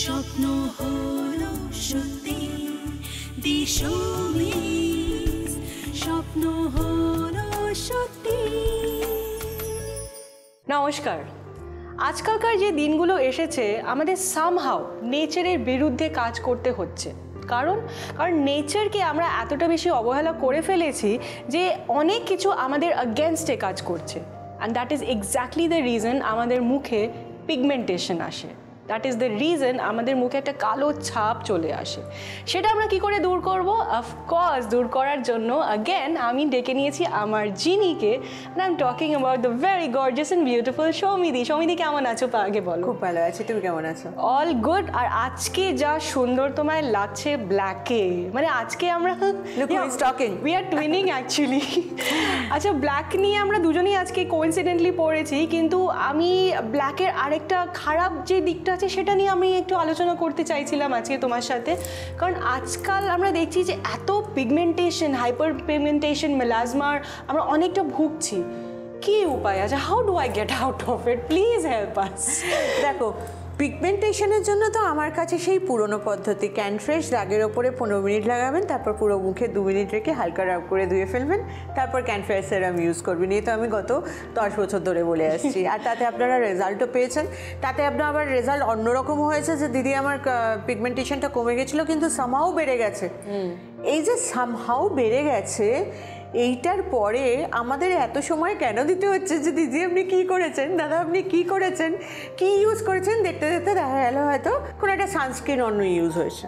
স্বপ্ন হলো সত্যি, স্বপ্ন হলো সত্যি। নমস্কার। আজকালকার যে দিনগুলো এসেছে আমাদের সামহাউ নেচারের বিরুদ্ধে কাজ করতে হচ্ছে। কারণ নেচারকে আমরা এতটা বেশি অবহেলা করে ফেলেছি যে অনেক কিছু আমাদের আগেনস্টে কাজ করছে। And that is exactly the reason আমাদের মুখে পিগমেন্টেশন আসে। দ্যাট ইজ দ্য রিজন আমাদের মুখে একটা কালো ছাপ চলে আসে। সেটা আমরা কি করে দূর করব? অফকোর্স দূর করার জন্য অ্যাগেন আমি ডেকে নিয়েছি আমার জিনিকে। And I am talking about the very gorgeous and beautiful সৌমিদি। সৌমিদি কেমন আছো আগে বলো? খুব ভালো আছি, তুমি কেমন আছো? All good. আর আজকে যা সুন্দর তোমায় লাগছে ব্ল্যাকে, মানে আজকে আমরা উই আর টুইনিং অ্যাকচুয়ালি। আচ্ছা, ব্ল্যাক নিয়ে আমরা দুজনেই আজকে কোইন্সিডেন্টলি পড়েছি, কিন্তু আমি ব্ল্যাকের আরেকটা খারাপ যে দিকটা আছে সেটা নিয়ে আমি একটু আলোচনা করতে চাইছিলাম আজকে তোমার সাথে। কারণ আজকাল আমরা দেখছি যে এত পিগমেন্টেশন, হাইপার পিগমেন্টেশন, মেলাজমার আমরা অনেকটা ভুগছি। কি উপায় আছে? How do I get out of it? Please help us. দেখো, পিগমেন্টেশনের জন্য তো আমার কাছে সেই পুরনো পদ্ধতি, ক্যানফ্রেশ দাগের ওপরে 15 মিনিট লাগাবেন, তারপর পুরো মুখে 2 মিনিট রেখে হালকা রাব করে ধুয়ে ফেলবেন, তারপর ক্যানফ্রেশ সেরাম ইউজ করবেন। এই তো আমি গত 10 বছর ধরে বলে আসছি। আর তাতে আপনারা রেজাল্টও পেয়েছেন। তাতে আপনার আবার রেজাল্ট অন্যরকম হয়েছে যে দিদি আমার পিগমেন্টেশনটা কমে গেছিলো কিন্তু সামহাউ বেড়ে গেছে। এই যে সামহাউ বেড়ে গেছে, এইটার পরে আমাদের এত সময় কেন দিতে হচ্ছে যে দিদি আপনি কী করেছেন, দাদা আপনি কী করেছেন, কী ইউজ করেছেন, দেখতে দেখতে দেখা গেল হয়তো কোনো একটা সানস্ক্রিন অন্য ইউজ হয়েছে,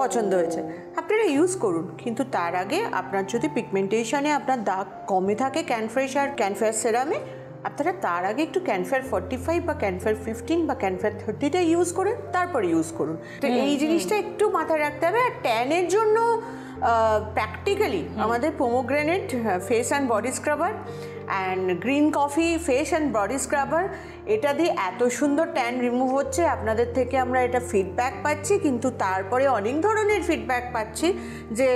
পছন্দ হয়েছে, আপনারা ইউজ করুন। কিন্তু তার আগে আপনার যদি পিগমেন্টেশনে আপনার দাগ কমে থাকে ক্যানফ্রেশ আর ক্যানফ্রেশ সেরামে, আপনারা তার আগে একটু ক্যানফেয়ার 45 বা ক্যানফেয়ার 15 বা ক্যানফেয়ার 30টা ইউজ করে তারপর ইউজ করুন। তো এই জিনিসটা একটু মাথায় রাখতে হবে। আর ট্যানের জন্য প্র্যাকটিক্যালি আমাদের পোমোগ্রেনেট face and body scrubber and green coffee face and body scrubber, এটা দিয়ে এত সুন্দর ট্যান রিমুভ হচ্ছে। আপনাদের থেকে আমরা এটা ফিডব্যাক পাচ্ছি, কিন্তু তারপরে অনেক ধরনের ফিডব্যাক পাচ্ছি যে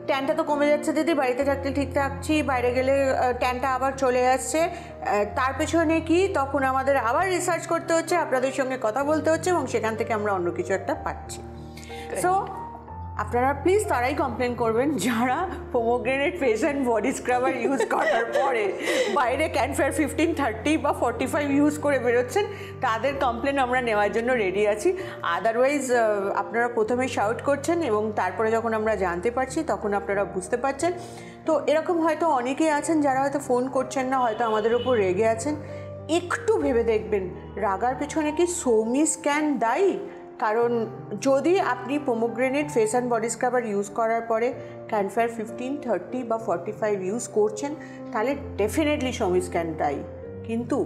ট্যানটা তো কমে যাচ্ছে দিদি, বাড়িতে থাকতে ঠিক থাকছি, বাইরে গেলে ট্যানটা আবার চলে আসছে। তার পেছনে কি? তখন আমাদের আবার রিসার্চ করতে হচ্ছে, আপনাদের সঙ্গে কথা বলতে হচ্ছে, এবং সেখান থেকে আমরা অন্য কিছু একটা পাচ্ছি। সো আপনারা প্লিজ তারাই কমপ্লেন করবেন যারা পোমোগ্রেনেট face and body scrubber use করার পরে বাইরে ক্যানফেয়ার 15, 30 বা 45 ইউজ করে বেরোচ্ছেন। তাদের কমপ্লেন আমরা নেওয়ার জন্য রেডি আছি। আদারওয়াইজ আপনারা প্রথমে শাউট করছেন এবং তারপরে যখন আমরা জানতে পারছি তখন আপনারা বুঝতে পারছেন। তো এরকম হয়তো অনেকেই আছেন যারা হয়তো ফোন করছেন না, হয়তো আমাদের ওপর রেগে আছেন। একটু ভেবে দেখবেন রাগার পেছনে কি সৌমি স্ক্যান দায়ী? কারণ যদি আপনি পোমোগ্রেনেট face and body scrubber use করার পরে ক্যানফেয়ার 15, 30 বা 45 ইউজ করছেন, তাহলে ডেফিনেটলি সৌমি স্ক্যান দায়ী। কিন্তু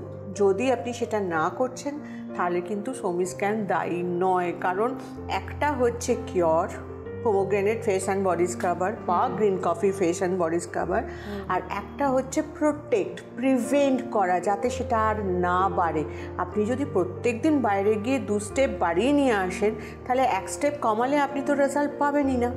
যদি আপনি সেটা না করছেন তাহলে কিন্তু সৌমি স্ক্যান দায়ী নয়। কারণ একটা হচ্ছে cure pomegranate face and body scrubber বা green coffee face and body scrubber, আর একটা হচ্ছে প্রোটেক্ট, প্রিভেন্ট করা যাতে সেটা আর না বাড়ে। আপনি যদি প্রত্যেক দিন বাইরে গিয়ে 2 স্টেপ বাড়িয়ে নিয়ে আসেন, তাহলে 1 স্টেপ কমালে আপনি তো রেজাল্ট পাবেনই না।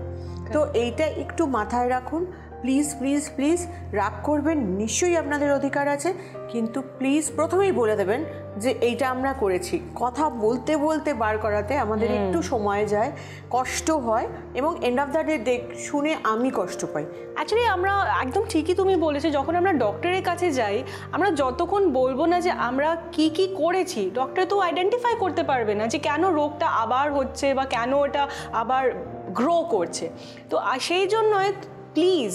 তো এইটা একটু মাথায় রাখুন। প্লিজ প্লিজ প্লিজ, রাগ করবেন, নিশ্চয়ই আপনাদের অধিকার আছে, কিন্তু প্লিজ প্রথমেই বলে দেবেন যে এইটা আমরা করেছি। কথা বলতে বলতে বার করাতে আমাদের একটু সময় যায়, কষ্ট হয়, এবং এন্ড অফ দ্য ডে শুনে আমি কষ্ট পাই। অ্যাকচুয়ালি আমরা একদম ঠিকই তুমি বলেছো, যখন আমরা ডক্টরের কাছে যাই আমরা যতক্ষণ বলবো না যে আমরা কি কি করেছি, ডক্টর তো আইডেন্টিফাই করতে পারবে না যে কেন রোগটা আবার হচ্ছে বা কেন ওটা আবার গ্রো করছে। তো সেই জন্য please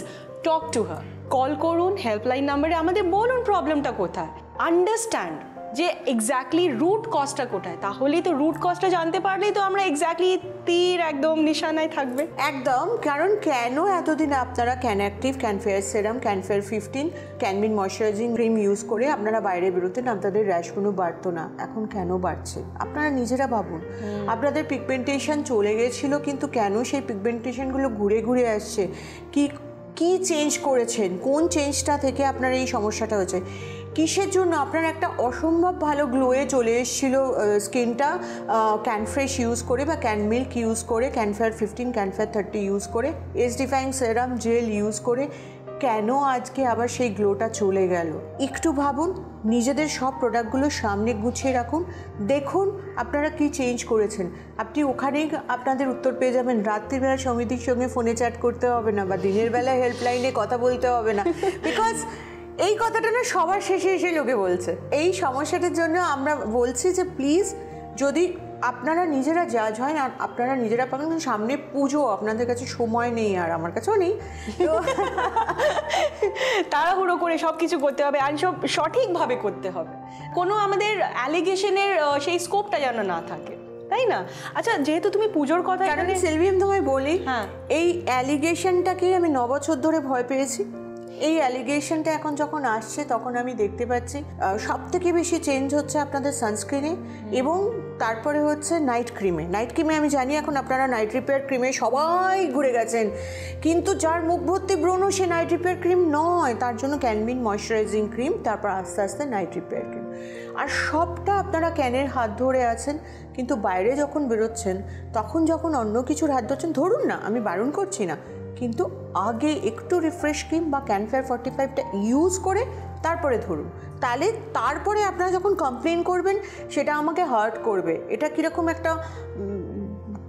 talk to her, call করুন হেল্পলাইন নাম্বারে, আমাদের বলুন প্রবলেমটা কোথায়, আন্ডারস্ট্যান্ড যে এক্স্যাক্টলি রুট কজটা কোথায়। তাহলেই তো রুট কজটা জানতে পারলেই তো আমরা এক্স্যাক্টলি তীর একদম নিশানায় থাকবে। একদম। কারণ কেন এতদিন আপনারা ক্যানঅ্যাক্টিভ, ক্যানফেয়ার সেরাম, ক্যানফেয়ার 15, ক্যানমিন ময়শ্চারাইজিং ক্রিম ইউজ করে আপনারা বাইরে বেরোতেন, আপনাদের র্যাশগুলো বাড়তো না। এখন কেন বাড়ছে আপনারা নিজেরা ভাবুন। আপনাদের পিগমেন্টেশন চলে গেছিলো, কিন্তু কেন সেই পিগমেন্টেশনগুলো ঘুরে ঘুরে আসছে? কি চেঞ্জ করেছেন? কোন চেঞ্জটা থেকে আপনার এই সমস্যাটা হয়েছে? কিসের জন্য? আপনার একটা অসম্ভব ভালো গ্লোয়ে চলে এসেছিলো স্কিনটা ক্যানফ্রেশ ইউজ করে বা ক্যানমিল্ক ইউজ করে, ক্যানফেয়ার 15, ক্যানফেয়ার 30 ইউজ করে, এজ ডিফাইং সেরাম জেল ইউজ করে, কেন আজকে আবার সেই গ্লোটা চলে গেল? একটু ভাবুন, নিজেদের সব প্রোডাক্টগুলো সামনে গুছিয়ে রাখুন, দেখুন আপনারা কি চেঞ্জ করেছেন। আপনি ওখানেই আপনাদের উত্তর পেয়ে যাবেন। রাত্রিবেলা সমিতির সঙ্গে ফোনে চ্যাট করতে হবে না, বা দিনের বেলা হেল্পলাইনে কথা বলতে হবে না, বিকজ এই কথাটা না সবার শেষে এসে লোকে বলছে। এই সমস্যাটার জন্য আমরা বলছি যে প্লিজ, যদি আপনারা নিজেরা জাজ হয় না, আপনারা নিজেরা পাবেন। সামনে পুজো, আপনাদের কাছে সময় নেই, আর আমার কাছেও নেই, তো তাড়াহুড়ো করে সব কিছু করতে হবে, আর সব সঠিকভাবে করতে হবে। কোনো আমাদের অ্যালিগেশনের সেই স্কোপটা যেন না থাকে, তাই না? আচ্ছা, যেহেতু তুমি পুজোর কথা, কারণ সেলভি আমি তোমায় বলি, হ্যাঁ, এই অ্যালিগেশনটাকেই আমি 9 বছর ধরে ভয় পেয়েছি। এই অ্যালিগেশনটা এখন যখন আসছে তখন আমি দেখতে পাচ্ছি সব থেকে বেশি চেঞ্জ হচ্ছে আপনাদের সানস্ক্রিনে, এবং তারপরে হচ্ছে নাইট ক্রিমে। নাইট ক্রিমে আমি জানি এখন আপনারা নাইট রিপেয়ার ক্রিমে সবাই ঘুরে গেছেন, কিন্তু যার মুখ ভর্তি ব্রণ সে নাইট রিপেয়ার ক্রিম নয়, তার জন্য ক্যানবিন ময়শ্চারাইজিং ক্রিম, তারপর আস্তে আস্তে নাইট রিপেয়ার ক্রিম। আর সবটা আপনারা ক্যানের হাত ধরে আছেন, কিন্তু বাইরে যখন বেরোচ্ছেন তখন যখন অন্য কিছুর হাত ধরছেন, ধরুন না, আমি বারণ করছি না, কিন্তু আগে একটু রিফ্রেশ ক্রিম বা ক্যানফেয়ার 45টা ইউজ করে তারপরে ধরুন। তাহলে তারপরে আপনারা যখন কমপ্লেন করবেন সেটা আমাকে হার্ট করবে। এটা কীরকম একটা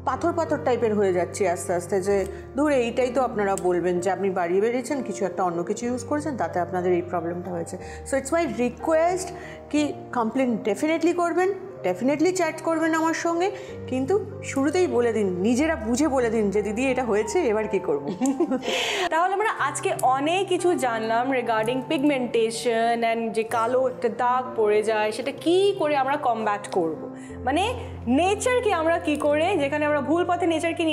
পাথর পাথর টাইপের হয়ে যাচ্ছে আস্তে আস্তে, যে ধরে এইটাই তো আপনারা বলবেন যে আপনি বাড়িয়ে বেরিয়েছেন, কিছু একটা অন্য কিছু ইউজ করেছেন, তাতে আপনাদের এই প্রবলেমটা হয়েছে। সো ইটস মাই রিকোয়েস্ট কি কমপ্লেন ডেফিনেটলি করবেন, ডেফিনেটলি চ্যাট করবেন আমার সঙ্গে, কিন্তু শুরুতেই বলে দিন, নিজেরা বুঝে বলে দিন যে দিদি এটা হয়েছে, এবার কি করব। তাহলে আমরা আজকে অনেক কিছু জানলাম রিগার্ডিং পিগমেন্টেশন অ্যান্ড যে কালো একটা দাগ পড়ে যায় সেটা কি করে আমরা কমব্যাট করব, মানে নেচারকে আমরা কি করে, যেখানে আমরা ভুল পথে নেচারকে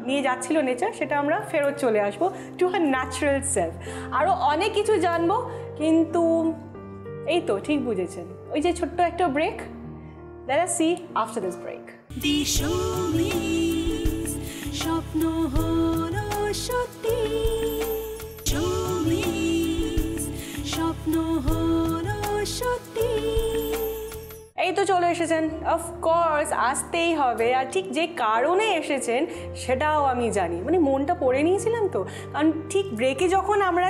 নিয়ে যাচ্ছিল নেচার, সেটা আমরা ফেরত চলে আসবো টু হার ন্যাচারাল সেলফ। আরও অনেক কিছু জানবো, কিন্তু এই তো ঠিক বুঝেছেন, ওই যে ছোট্ট একটা break. Let us see after this break. দিশমিস স্বপ্ন হলো সত্যি, দিশমিস স্বপ্ন হলো সত্যি। এই তো চলে এসেছেন, অফকোর্স আসতেই হবে, আর ঠিক যে কারণে এসেছেন সেটাও আমি জানি, মানে মনটা পড়ে নিয়েছিলাম তো। কারণ ঠিক ব্রেকে যখন আমরা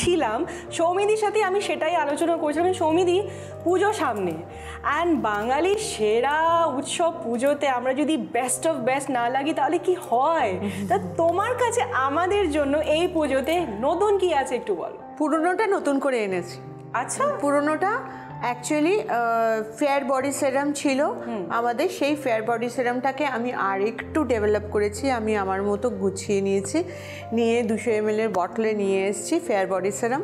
ছিলাম সৌমিদির সাথে আমি সেটাই আলোচনা করছিলাম। সৌমিদি, পুজো সামনে, অ্যান্ড বাঙালির সেরা উৎসব পুজোতে আমরা যদি বেস্ট অফ বেস্ট না লাগি তাহলে কি হয়? তা তোমার কাছে আমাদের জন্য এই পুজোতে নতুন কি আছে একটু বলো। পুরোনোটা নতুন করে এনেছি। আচ্ছা, পুরোনোটা অ্যাকচুয়ালি ফেয়ার বডি সেরাম ছিল আমাদের, সেই ফেয়ার বডি সেরামটাকে আমি আর একটু ডেভেলপ করেছি, আমি আমার মতো গুছিয়ে নিয়েছি, নিয়ে 200 ml এর বটলে নিয়ে এসেছি ফেয়ার বডি সেরাম।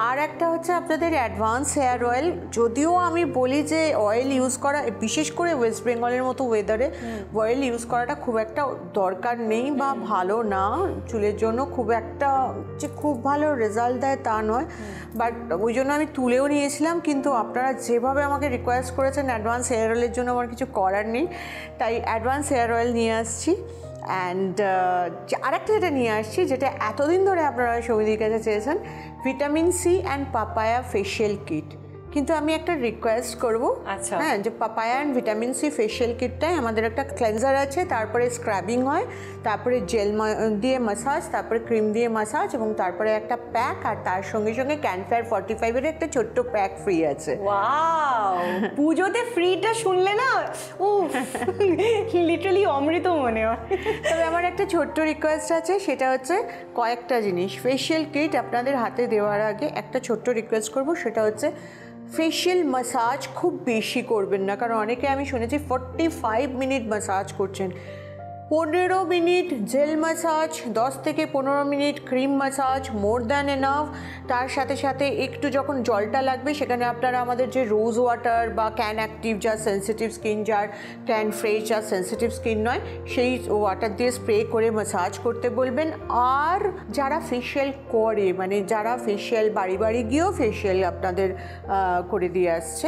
আর একটা হচ্ছে আপনাদের অ্যাডভান্স হেয়ার অয়েল। যদিও আমি বলি যে অয়েল ইউজ করা, বিশেষ করে ওয়েস্ট বেঙ্গলের মতো ওয়েদারে অয়েল ইউজ করাটা খুব একটা দরকার নেই বা ভালো না, চুলের জন্য খুব একটা যে খুব ভালো রেজাল্ট দেয় তা নয়, বাট ওই জন্য আমি তুলেও নিয়েছিলাম। কিন্তু আপনারা যেভাবে আমাকে রিকোয়েস্ট করেছেন অ্যাডভান্স হেয়ার অয়েলের জন্য, আমার কিছু করার নেই, তাই অ্যাডভান্স হেয়ার অয়েল নিয়ে আসছি। অ্যান্ড আরেকটা যেটা নিয়ে আসছি, যেটা এতদিন ধরে আপনারা সৌমিদির কাছে চেয়েছেন, vitamin C and papaya facial kit. কিন্তু আমি একটা রিকোয়েস্ট করব, আচ্ছা, হ্যাঁ, যে papaya and vitamin C facial কিটটাই আমাদের একটা ক্লেনজার আছে, তারপরে স্ক্রাবিং হয়, তারপরে জেল দিয়ে মাসাজ, তারপরে ক্রিম দিয়ে মাসাজ, এবং তারপরে একটা প্যাক, আর তার সঙ্গে সঙ্গে ক্যানফেয়ার 45-এর একটা ছোট্ট প্যাক ফ্রি আছে। ওয়াও, পুজোতে ফ্রিটা শুনলে না ও লিটারালি অমৃত মনে হয়। তবে আমার একটা ছোট্ট রিকোয়েস্ট আছে, সেটা হচ্ছে কয়েকটা জিনিস ফেশিয়াল কিট আপনাদের হাতে দেওয়ার আগে একটা ছোট্ট রিকোয়েস্ট করব, সেটা হচ্ছে ফেশিয়াল মাসাজ খুব বেশি করবেন না, কারণ অনেকে আমি শুনেছি 45 মিনিট মাসাজ করছেন। 15 মিনিট জেল মাসাজ, 10 থেকে 15 minute cream massage more than enough. তার সাথে সাথে একটু যখন জলটা লাগবে সেখানে আপনারা আমাদের যে রোজ ওয়াটার বা ক্যান অ্যাক্টিভ যা সেন্সিটিভ স্কিন, যার ক্যান ফ্রেশ যা সেন্সিটিভ স্কিন নয়, সেই ওয়াটার দিয়ে স্প্রে করে মাসাজ করতে বলবেন। আর যারা ফেশিয়াল করে, মানে যারা ফেশিয়াল বাড়ি বাড়ি গিয়েও ফেশিয়াল আপনাদের করে দিয়ে আসছে,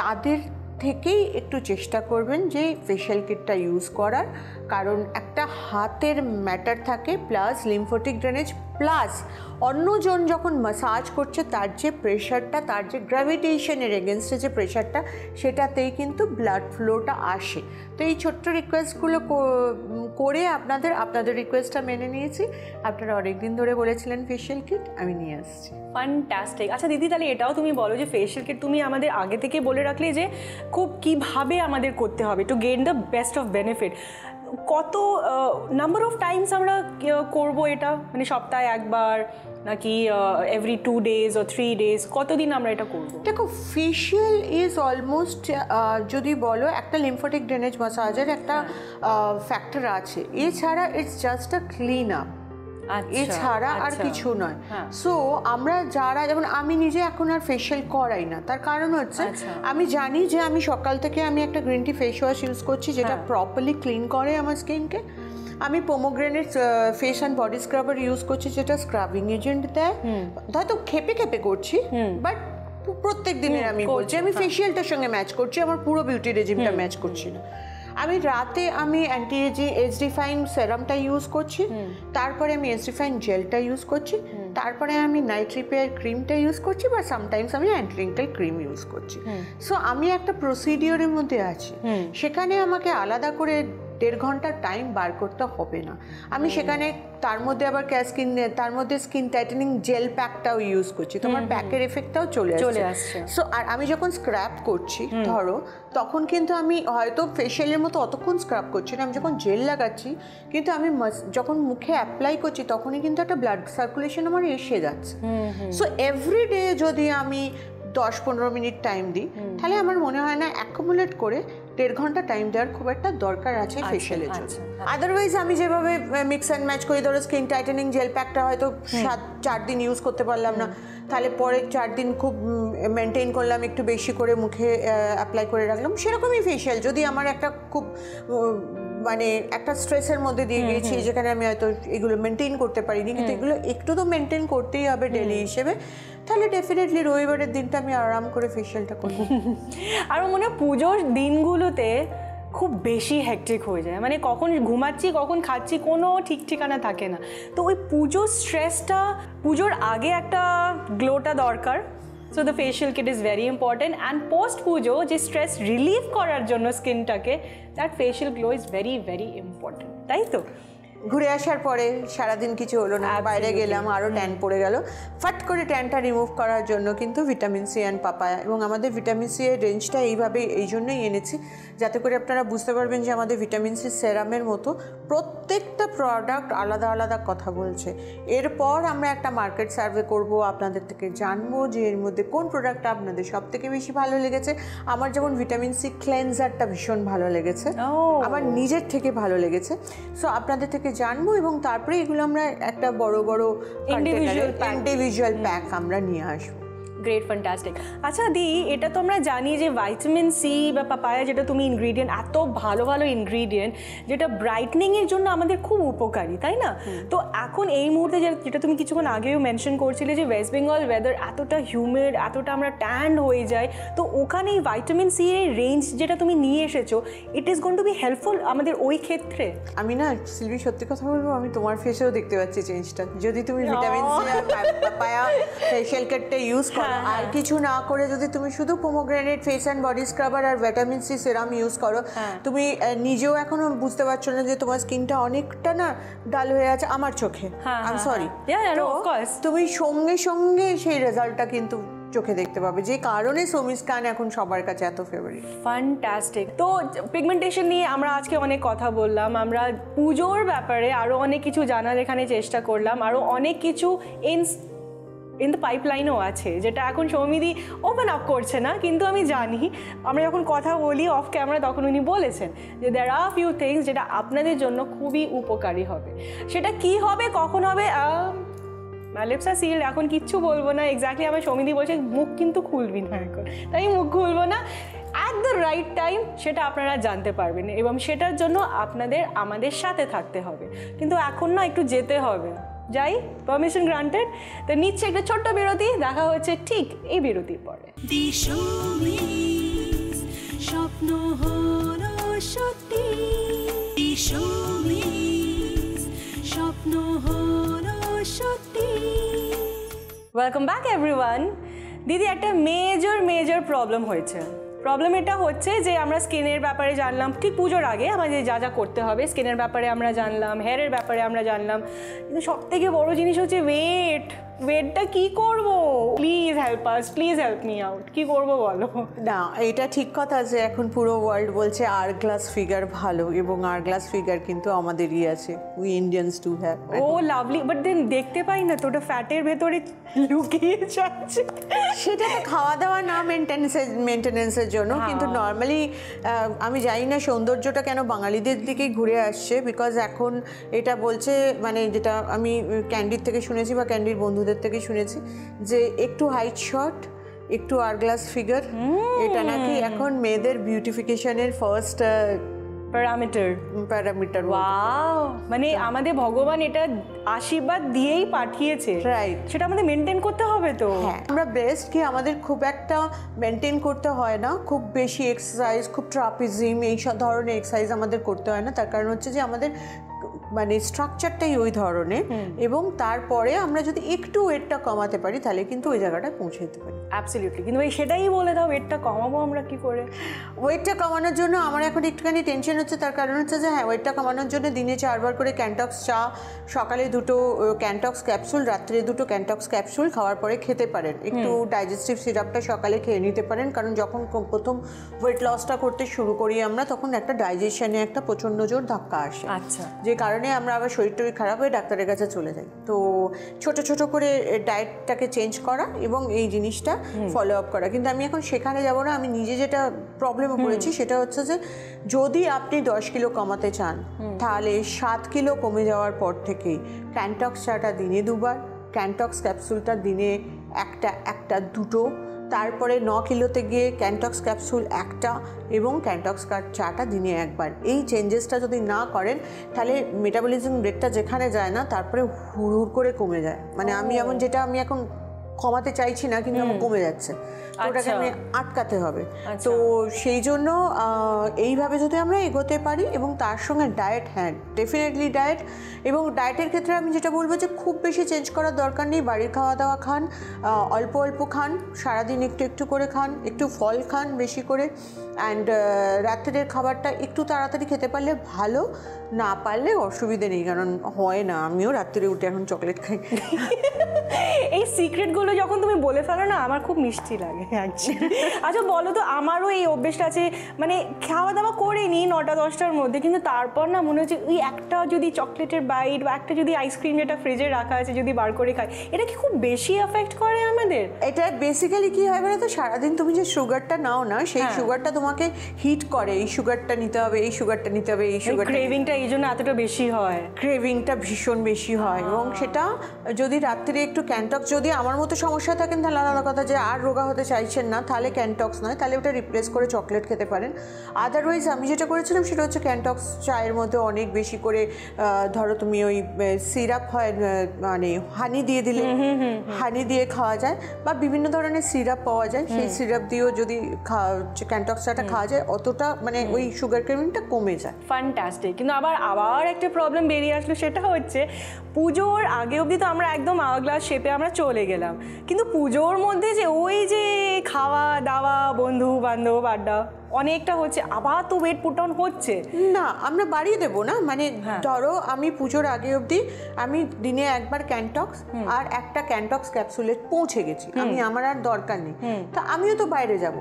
তাদের থেকেই একটু চেষ্টা করবেন যে ফেশিয়াল কিটটা ইউজ করার, কারণ একটা হাতের ম্যাটার থাকে, প্লাস লিম্ফোটিক ড্রেনেজ প্লাস অন্যজন যখন ম্যাসাজ করছে তার যে প্রেশারটা, তার যে গ্র্যাভিটেশনের এগেনস্টে যে প্রেশারটা, সেটাতেই কিন্তু ব্লাড ফ্লোটা আসে। তো এই ছোট্ট রিকোয়েস্টগুলো করে আপনাদের রিকোয়েস্টটা মেনে নিয়েছি। আপনারা অনেকদিন ধরে বলেছিলেন ফেশিয়াল কিট, আমি নিয়ে আসছি। ফ্যান্টাস্টিক। আচ্ছা দিদি, তাহলে এটাও তুমি বলো যে ফেশিয়াল কিট তুমি আমাদের আগে থেকে বলে রাখলে যে খুব কীভাবে আমাদের করতে হবে to gain the best of benefit. কত নাম্বার অফ টাইমস আমরা করবো এটা, মানে সপ্তাহে একবার নাকি এভরি 2 days or 3 days, কতদিন আমরা এটা করবো? দেখো, ফেশিয়াল ইজ অলমোস্ট যদি বলো একটা লিম্ফোটিক ড্রেনেজ ম্যাসাজের একটা ফ্যাক্টর আছে, এছাড়া it's just a clean up, এছাড়া আর কিছু নয়। সো আমরা যারা, যেমন আমি নিজে এখন আর ফেশিয়াল করাই না, তার কারণ হচ্ছে আমি জানি যে আমি সকাল থেকে আমি একটা green tea face wash use করছি যেটা প্রপারলি ক্লিন করে আমার স্কিনকে। আমি পোমোগ্রেনেট face and body scrubber use করছি যেটা স্ক্রাবিং এজেন্ট দেয়। হয়তো খেপে খেপে করছি, বাট প্রত্যেক দিনের আমি বলছি আমি ফেশিয়ালটার সঙ্গে ম্যাচ করছি, আমার পুরো বিউটি রেজিমটা ম্যাচ করছি না। আমি রাতে আমি অ্যান্টি এজ ডিফাইন সেরামটা ইউজ করছি, তারপরে আমি এজ ডিফাইন জেলটা ইউজ করছি, তারপরে আমি নাইট রিপেয়ার ক্রিমটা ইউজ করছি, বা সামটাইমস আমি অ্যান্টি রিঙ্কেল ক্রিম ইউজ করছি। সো আমি একটা প্রসিডিওরের মধ্যে আছি, সেখানে আমাকে আলাদা করে 1.5 ঘন্টার টাইম বার করতে হবে না। আমি সেখানে তার মধ্যে আবার তার মধ্যে স্কিন টাইটেনিং জেল প্যাকটাও ইউজ করছি, তোমার প্যাকের এফেক্টটাও চলে আসছে। সো আর আমি যখন স্ক্রাব করছি ধরো, তখন কিন্তু আমি হয়তো ফেশিয়ালের মতো অতক্ষণ স্ক্রাব করছি না, আমি যখন জেল লাগাচ্ছি কিন্তু আমি যখন মুখে অ্যাপ্লাই করছি তখনই কিন্তু একটা ব্লাড সার্কুলেশন আমার এসে যাচ্ছে। সো এভরিডে যদি আমি 10-15 মিনিট টাইম দিই, তাহলে আমার মনে হয় না অ্যাকুমুলেট করে 1.5 ঘন্টা টাইম দেওয়ার খুব একটা দরকার আছে ফেশিয়ালের জন্য। আদারওয়াইজ আমি যেভাবে মিক্স অ্যান্ড ম্যাচ করি, ধরো স্কিন টাইটেনিং জেল প্যাকটা হয়তো 4 দিন ইউজ করতে পারলাম না, তাহলে পরে 4 দিন খুব মেনটেন করলাম, একটু বেশি করে মুখে অ্যাপ্লাই করে রাখলাম। সেরকমই ফেশিয়াল যদি আমার একটা খুব মানে একটা স্ট্রেসের মধ্যে দিয়ে গেছি যেখানে আমি হয়তো এগুলো মেনটেন করতে পারিনি, কিন্তু এগুলো একটু তো মেনটেন করতেই হবে ডেলি হিসেবে, তাহলে ডেফিনেটলি রবিবারের দিনটা আমি আরাম করে ফেশিয়ালটা করব। আর মনে হয় পুজোর দিনগুলোতে খুব বেশি হেক্টিক হয়ে যায়, মানে কখন ঘুমাচ্ছি কখন খাচ্ছি কোনো ঠিক ঠিকানা থাকে না। তো ওই পুজোর স্ট্রেসটা, পুজোর আগে একটা গ্লোটা দরকার। So the facial kit is very important, and post পুজো যে স্ট্রেস রিলিভ করার জন্য স্কিনটাকে, that facial glow is very very important, তাই তো? ঘুরে আসার পরে সারাদিন কিছু হলো না, বাইরে গেলাম, আরও ট্যান পড়ে গেল, ফাট করে ট্যানটা রিমুভ করার জন্য কিন্তু ভিটামিন সি অ্যান্ড পাপায়া, এবং আমাদের ভিটামিন সি এর রেঞ্জটা এইভাবে এই জন্যই এনেছি যাতে করে আপনারা বুঝতে পারবেন যে আমাদের ভিটামিন সি সেরামের মতো প্রত্যেকটা প্রোডাক্ট আলাদা আলাদা কথা বলছে। এরপর আমরা একটা মার্কেট সার্ভে করব, আপনাদের থেকে জানবো যে এর মধ্যে কোন প্রোডাক্টটা আপনাদের সব থেকে বেশি ভালো লেগেছে। আমার যেমন ভিটামিন সি ক্লেনজারটা ভীষণ ভালো লেগেছে, আমার নিজের থেকে ভালো লেগেছে। সো আপনাদের থেকে জানবো এবং তারপরে এগুলো আমরা একটা বড় বড় ইন্ডিভিজুয়াল প্যাক আমরা নিয়ে আসবো। Great, fantastic. আচ্ছা দি, এটা তো আমরা জানি যে ভাইটামিন সি বা পাপায়া যেটা তুমি ইনগ্রিডিয়েন্ট, এত ভালো ভালো ইনগ্রিডিয়েন্ট যেটা ব্রাইটনিংয়ের জন্য আমাদের খুব উপকারী, তাই না? তো এখন এই মুহূর্তে যেটা তুমি কিছুক্ষণ আগেও মেনশন করছিলে যে ওয়েস্ট বেঙ্গল ওয়েদার এতটা হিউমিড, এতটা আমরা ট্যান্ড হয়ে যাই, তো ওখানে এই ভাইটামিন সি এর রেঞ্জ যেটা তুমি নিয়ে এসেছো, it is going to be helpful আমাদের ওই ক্ষেত্রে। আমি না সিলভি সত্যি কথা বলবো, আমি তোমার ফেসেও দেখতে পাচ্ছি চেঞ্জটা। যদি তুমি ভিটামিন সি আর পাপায়া ফেশিয়াল কিটটা ইউজ করো, আর কিছু না করে যদি তুমি শুধু pomegranate face and body scrubber আর ভিটামিন সি সেরাম ইউজ করো, তুমি নিজেও এখনো বুঝতে পারছো না যে তোমার স্কিনটা অনেকটা না ডাল হয়ে আছে আমার চোখে। আই এম সরি, তুমি সঙ্গে সঙ্গে সেই রেজাল্টটা কিন্তু চোখে দেখতে পাবে, যে কারণে সোমিস্কান এখন সবার কাছে এত ফেভারিট। ফ্যান্টাস্টিক। তো পিগমেন্টেশন নিয়ে আমরা আজকে অনেক কথা বললাম, আমরা পুজোর ব্যাপারে আরও অনেক কিছু জানার এখানে চেষ্টা করলাম, আরও অনেক কিছু ইন দ্য পাইপলাইনও আছে যেটা এখন সৌমিদি ওপেন আপ করছে না, কিন্তু আমি জানি আমরা যখন কথা বলি অফ ক্যামেরা তখন উনি বলেছেন যে দেয়ার আর ফিউ থিংস যেটা আপনাদের জন্য খুবই উপকারী হবে। সেটা কি হবে, কখন হবে, লিপস আর সিল্ড, এখন কিচ্ছু বলবো না। এক্স্যাক্টলি আমার সৌমিদি বলছে মুখ কিন্তু খুলবি না এখন, তাই মুখ খুলবো না। অ্যাট দ্য রাইট টাইম সেটা আপনারা জানতে পারবেন, এবং সেটার জন্য আপনাদের আমাদের সাথে থাকতে হবে। কিন্তু এখন না একটু যেতে হবে, যাই, পারমিশন গ্রান্টেড। তো নিচ্ছে একটা ছোট্ট বিরতি, দেখা হচ্ছে ঠিক এই বিরতির পরে। স্বপ্ন হলো সত্যি, স্বপ্ন হলো সত্যি। Welcome back everyone. দিদি, একটা মেজর প্রবলেম হয়েছে। প্রবলেম এটা হচ্ছে যে আমরা স্কিনের ব্যাপারে জানলাম ঠিক পুজোর আগে, আমাদের যা যা করতে হবে স্কিনের ব্যাপারে আমরা জানলাম, হেয়ারের ব্যাপারে আমরা জানলাম, কিন্তু সব থেকে বড় জিনিস হচ্ছে ওয়েটটা কি করব? প্লিজ হেল্প মি আউট, কি করব বলো? না, এটা ঠিক কথা যে এখন পুরো ওয়ার্ল্ড বলছে আর গ্লাস ফিগার ভালো, এবং আর গ্লাস ফিগার কিন্তু আমাদেরই আছে, we Indians to have. Oh lovely, but then দেখতে পাই না তো, ওটা ফ্যাটের ভেতরে লুকিয়ে যাচ্ছে। সেটা তো খাওয়া দাওয়া না মেনটেনেন্সের জন্য, কিন্তু নর্মালি আমি জানি না সৌন্দর্যটা কেন বাঙালিদের দিকেই ঘুরে আসছে, বিকজ এখন এটা বলছে, মানে যেটা আমি ক্যান্ডির থেকে শুনেছি বা ক্যান্ডির বন্ধুদের থেকে শুনেছি, যে একটু হাইট শর্ট, একটু আর গ্লাস ফিগার, এটা নাকি এখন মেয়েদের বিউটিফিকেশনের ফার্স্ট প্যারামিটার। ওয়াও, মানে আমাদের ভগবান এটা আশীর্বাদ দিয়েই পাঠিয়েছে, রাইট? সেটা আমাদের মেনটেন করতে হবে তো। হ্যাঁ, আমরা বেস্ট কি আমাদের খুব একটা মেনটেন করতে হয় না, খুব বেশি এক্সারসাইজ, খুব ট্রাপিজিম এই সব ধরনের এক্সারসাইজ আমাদের করতে হয় না। তার কারণ হচ্ছে যে আমাদের মানে স্ট্রাকচারটাই ওই ধরনের, এবং তারপরে আমরা যদি একটু ওয়েটটা কমাতে পারি তাহলে কিন্তু ওই জায়গাটায় পৌঁছে যেতে পারি। অ্যাবসলিউটলি, কিন্তু ভাই সেটাই বলে দাও, ওয়েটটা কমাবো আমরা কি করে? ওয়েটটা কমানোর জন্য আমার এখন একটুখানি টেনশন হচ্ছে, তার কারণ হচ্ছে যে হ্যাঁ, ওয়েটটা কমানোর জন্য দিনে 4 বার করে ক্যান্টক্স চা, সকালে 2টো ক্যান্টক্স ক্যাপসুল, রাত্রে 2টো ক্যান্টক্স ক্যাপসুল খাওয়ার পরে খেতে পারেন। একটু ডাইজেস্টিভ সিরাপটা সকালে খেয়ে নিতে পারেন, কারণ যখন প্রথম ওয়েট লসটা করতে শুরু করি আমরা, তখন একটা ডাইজেশনে একটা প্রচণ্ড জোর ধাক্কা আসে। আচ্ছা, যে কারণে আমরা আবার শরীর টরীর খারাপ হয়ে ডাক্তারের কাছে চলে যাই। তো ছোট ছোট করে ডায়েটটাকে চেঞ্জ করা এবং এই জিনিসটা ফলো আপ করা। কিন্তু আমি এখন সেখানে যাব না, আমি নিজে যেটা প্রবলেমে পড়েছি সেটা হচ্ছে যে যদি আপনি 10 কিলো কমাতে চান, তাহলে 7 কিলো কমে যাওয়ার পর থেকেই ক্যান্টক্স চাটা দিনে 2 বার, ক্যান্টক্স ক্যাপসুলটা দিনে একটা 2টো, তারপরে 9 কিলোতে গিয়ে ক্যান্টক্স ক্যাপসুল 1টা এবং ক্যান্টক্স চাটা দিনে 1 বার। এই চেঞ্জেসটা যদি না করেন তাহলে মেটাবলিজম রেটটা যেখানে যায় না, তারপরে হুড় করে কমে যায়। মানে আমি আমি এখন কমাতে চাইছি না, কিন্তু আমার কমে যাচ্ছে, ওটাকে আমি আটকাতে হবে। তো সেই জন্য এইভাবে যদি আমরা এগোতে পারি, এবং তার সঙ্গে ডায়েট, হ্যাঁ ডেফিনেটলি ডায়েট, এবং ডায়েটের ক্ষেত্রে আমি যেটা বলবো যে খুব বেশি চেঞ্জ করার দরকার নেই। বাড়ির খাওয়া দাওয়া খান, অল্প অল্প খান, সারাদিন একটু একটু করে খান, একটু ফল খান বেশি করে, অ্যান্ড রাত্রের খাবারটা একটু তাড়াতাড়ি খেতে পারলে ভালো, না পারলে অসুবিধে নেই, কারণ হয় না, আমিও রাত্রে উঠে এখন চকলেট খাই। এই সিক্রেটগুলো যখন তুমি বলে ফেলো না, আমার খুব মিষ্টি লাগে। আচ্ছা বলো তো, আমারও এই অভ্যেসটা আছে, মানে খাওয়া দাওয়া করে নিই 9টা-10টার মধ্যে, কিন্তু তারপর না মনে হচ্ছে ওই একটা যদি চকলেটের বাইট বা একটা যদি আইসক্রিম যেটা ফ্রিজে রাখা আছে যদি বার করে খাই, এটা কি খুব বেশি এফেক্ট করে আমাদের? এটা বেসিক্যালি কি হয় বলো তো, সারাদিন তুমি যে সুগারটা নাও না, সেই সুগারটা তোমাকে হিট করে, এই সুগারটা নিতে হবে, এই সুগারটা নিতে হবে, এই সুগার ক্রেভিংটা এই জন্য এতটা বেশি হয়, ক্রেভিংটা ভীষণ বেশি হয়। এবং সেটা যদি রাত্রে একটু ক্যান্টক্স, যদি আমার মতো সমস্যা থাকেন তাহলে আলাদা কথা, যে আর রোগা হতে চাইছেন না, তাহলে ক্যান্টক্স নয়, তাহলে ওটা রিপ্লেস করে চকলেট খেতে পারেন। আদারওয়াইজ আমি যেটা করেছিলাম সেটা হচ্ছে ক্যান্টক্স চায়ের মধ্যে অনেক বেশি করে ধরো তুমি ওই সিরাপ হয়, মানে হানি দিয়ে দিলে হানি দিয়ে খাওয়া যায়, বা বিভিন্ন ধরনের সিরাপ পাওয়া যায়, সেই সিরাপ দিয়েও যদি ক্যান্টক্স চাটা খাওয়া যায়, অতটা মানে ওই সুগার ক্রেভিংটা কমে যায়। ফ্যান্টাস্টিক। কিন্তু আবার একটা প্রবলেম বেরিয়ে আসলো, সেটা হচ্ছে পুজোর আগে অবধি তো আমরা একদম আওয়ারগ্লাস শেপে আমরা চলে গেলাম, কিন্তু পুজোর মধ্যে যে ওই যে খাওয়া দাওয়া, বন্ধু বান্ধব আড্ডা অনেকটা হচ্ছে, আবার তো ওয়েট পুট অন হচ্ছে না, আমরা বাড়িয়ে দেবো না। মানে ধরো আমি পুজোর আগে অবধি আমি দিনে 1 বার ক্যান্টক্স আর একটা ক্যান্টক্স ক্যাপসুলে পৌঁছে গেছি, আমার আর দরকার নেই, তো আমিও তো বাইরে যাব,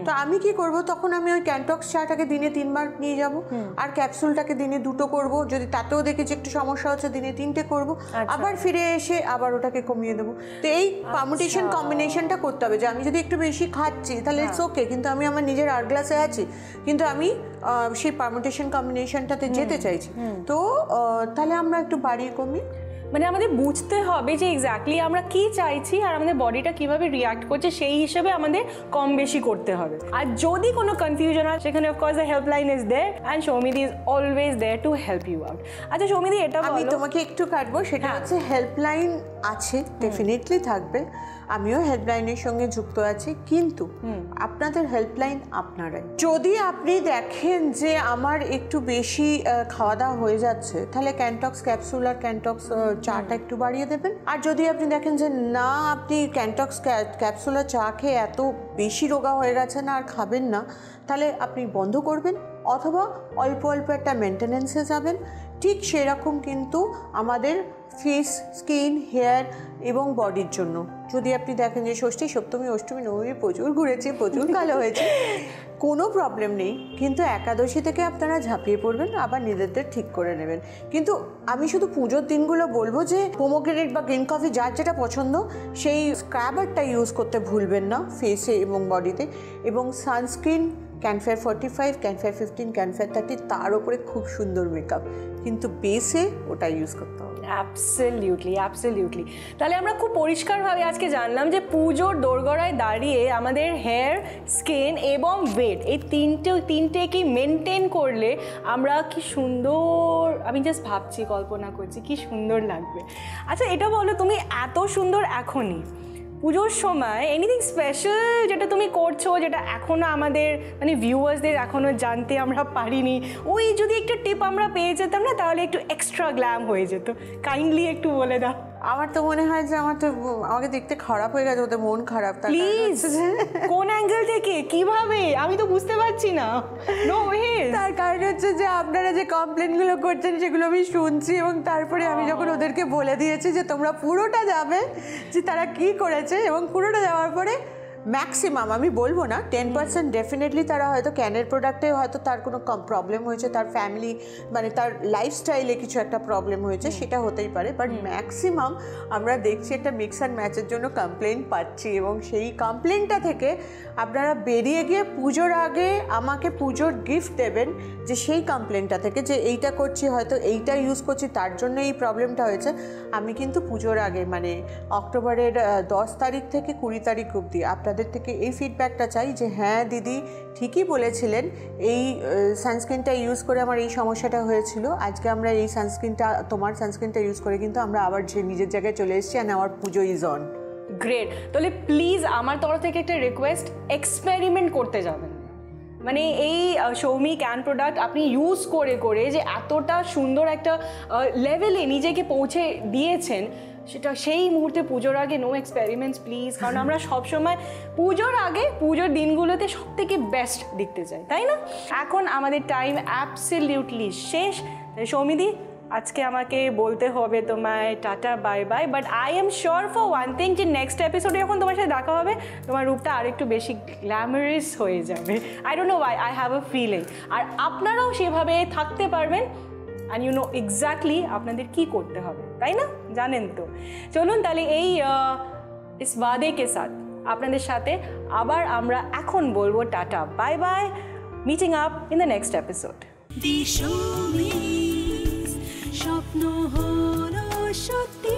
তো আমি কি করব, তখন আমি ওই ক্যান্টক্স চাটাকে দিনে 3 বার নিয়ে যাব, আর ক্যাপসুলটাকে দিনে 2টো করব, যদি তাতেও দেখি যে একটু সমস্যা হচ্ছে দিনে 3টে করব, আবার ফিরে এসে আবার ওটাকে কমিয়ে দেবো। তো এই পারমুটেশন কম্বিনেশনটা করতে হবে, যে আমি যদি একটু বেশি খাচ্ছি তাহলে ইটস ওকে, কিন্তু আমি আমার নিজের আর গ্লাসে আছি, কিন্তু আমি সেই পারমুটেশন কম্বিনেশনটাতে যেতে চাইছি, তো তাহলে আমরা একটু বাড়িয়ে কমি, মানে আমাদের বুঝতে হবে যে এক্স্যাক্টলি আমরা কি চাইছি আর আমাদের বডিটা কিভাবে রিয়াক্ট করছে, সেই হিসেবে আমাদের কম বেশি করতে হবে। আর যদি কোনো কনফিউশন হয়, সেখানে of course the helpline is there and Soumidi is always there to help you out. আচ্ছা সৌমিদি, এটা আমি তোমাকে একটু কাটবো, সেটা হচ্ছে হেল্পলাইন আছে, ডেফিনেটলি থাকবে, আমিও হেল্পলাইনের সঙ্গে যুক্ত আছি, কিন্তু আপনাদের হেল্পলাইন আপনারাই। যদি আপনি দেখেন যে আমার একটু বেশি খাওয়া দাওয়া হয়ে যাচ্ছে, তাহলে ক্যানটক্স ক্যাপসুল আর ক্যানটক্স চাটা একটু বাড়িয়ে দেবেন। আর যদি আপনি দেখেন যে না, আপনি ক্যানটক্স ক্যাপসুল আর চা খেয়ে এত বেশি রোগা হয়ে গেছে না, আর খাবেন না, তাহলে আপনি বন্ধ করবেন, অথবা অল্প অল্প একটা মেনটেনেন্সে যাবেন। ঠিক সেরকম কিন্তু আমাদের ফেস, স্কিন, হেয়ার এবং বডির জন্য যদি আপনি দেখেন যে ষষ্ঠী, সপ্তমী, অষ্টমী, নবমী প্রচুর ঘুরেছে, প্রচুর কালো হয়েছে, কোনো প্রবলেম নেই, কিন্তু একাদশী থেকে আপনারা ঝাঁপিয়ে পড়বেন, আবার নিজেদের ঠিক করে নেবেন। কিন্তু আমি শুধু পুজোর দিনগুলো বলবো যে পোমোগ্রেনেট বা গ্রিন কফি যার যেটা পছন্দ সেই স্ক্রাবারটা ইউজ করতে ভুলবেন না ফেসে এবং বডিতে, এবং সানস্ক্রিন ক্যানফেয়ার 45, ক্যানফেয়ার 15, ক্যানফেয়ার 30, তার উপরে খুব সুন্দর মেকআপ, কিন্তু বেসে ওটা ইউজ করতে হবে। অ্যাবসলিউটলি। তাহলে আমরা খুব পরিষ্কারভাবে আজকে জানলাম যে পুজোর দোরগোড়ায় দাঁড়িয়ে আমাদের হেয়ার, স্কিন এবং ওয়েট এই তিনটে কি মেনটেন করলে আমরা কি সুন্দর, আমি জাস্ট ভাবছি, কল্পনা করছি কি সুন্দর লাগবে। আচ্ছা এটা বলো, তুমি এত সুন্দর এখনই পুজোর সময় এনিথিং স্পেশাল যেটা তুমি করছো, যেটা এখনও আমাদের মানে ভিউয়ার্সদের এখনও জানতে আমরা পারিনি, ওই যদি একটা টিপ আমরা পেয়ে যেতাম না, তাহলে একটু এক্সট্রা গ্ল্যাম হয়ে যেত, কাইন্ডলি একটু বলে দাও। আমার তো মনে হয় যে আমাকে দেখতে খারাপ হয়ে গেছে, ওদের মন খারাপ। প্লিজ, কোন অ্যাঙ্গেল থেকে, কিভাবে, আমি তো বুঝতে পারছি না। No way. তার কারণ হচ্ছে যে আপনারা যে কমপ্লেনগুলো করছেন সেগুলো আমি শুনছি, এবং তারপরে আমি যখন ওদেরকে বলে দিয়েছি যে তোমরা পুরোটা যাবে, যে তারা কি করেছে, এবং পুরোটা যাওয়ার পরে ম্যাক্সিমাম, আমি বলবো না, 10% ডেফিনেটলি তারা হয়তো ক্যানের প্রোডাক্টে হয়তো তার কোনো প্রবলেম হয়েছে, তার ফ্যামিলি মানে তার লাইফস্টাইলে কিছু একটা প্রবলেম হয়েছে, সেটা হতেই পারে, বাট ম্যাক্সিমাম আমরা দেখছি একটা মিক্স অ্যান্ড ম্যাচের জন্য কমপ্লেন পাচ্ছি, এবং সেই কমপ্লেনটা থেকে আপনারা বেরিয়ে গিয়ে পুজোর আগে আমাকে পুজোর গিফট দেবেন, যে সেই কমপ্লেনটা থেকে যে এইটা করছি, হয়তো এইটা ইউজ করছি, তার জন্য এই প্রবলেমটা হয়েছে। আমি কিন্তু পুজোর আগে মানে অক্টোবরের 10 তারিখ থেকে 20 তারিখ অবধি আপনাদের থেকে এই ফিডব্যাকটা চাই যে হ্যাঁ দিদি ঠিকই বলেছিলেন, এই সানস্ক্রিনটা ইউজ করে আমার এই সমস্যাটা হয়েছিল, আজকে আমরা এই তোমার সানস্ক্রিনটা ইউজ করে কিন্তু আমরা আবার নিজের জায়গায় চলে এসেছি, অ্যান্ড আমার পুজো ইজ অন। গ্রেট। তাহলে প্লিজ আমার তরফ থেকে একটা রিকোয়েস্ট, এক্সপেরিমেন্ট করতে যাবেন, মানে এই সৌমি ক্যান প্রোডাক্ট আপনি ইউজ করে করে যে এতটা সুন্দর একটা লেভেলে নিজেকে পৌঁছে দিয়েছেন, সেটা সেই মুহূর্তে পুজোর আগে নো এক্সপেরিমেন্টস প্লিজ, কারণ আমরা সবসময় পুজোর আগে পুজোর দিনগুলোতে সব থেকে বেস্ট দেখতে চাই, তাই না? এখন আমাদের টাইম অ্যাবসলিউটলি শেষ। সৌমিদি, আজকে আমাকে বলতে হবে তোমায় tata bye bye, but I am sure for one thing যে নেক্সট এপিসোডে যখন তোমার সাথে দেখা হবে তোমার রূপটা আরেকটু বেশি গ্ল্যামারাস হয়ে যাবে। I don't know why, I have a feeling. আর আপনারাও সেভাবে থাকতে পারবেন, অ্যান্ড ইউ নো এক্স্যাক্টলি আপনাদের কি করতে হবে, তাই না? জানেন তো। চলুন তাহলে এই ইস ওয়াদে কে সাথ আপনাদের সাথে আবার আমরা এখন বলবো tata bye bye, meeting up in the next episode. স্বপ্ন হলো সত্যি।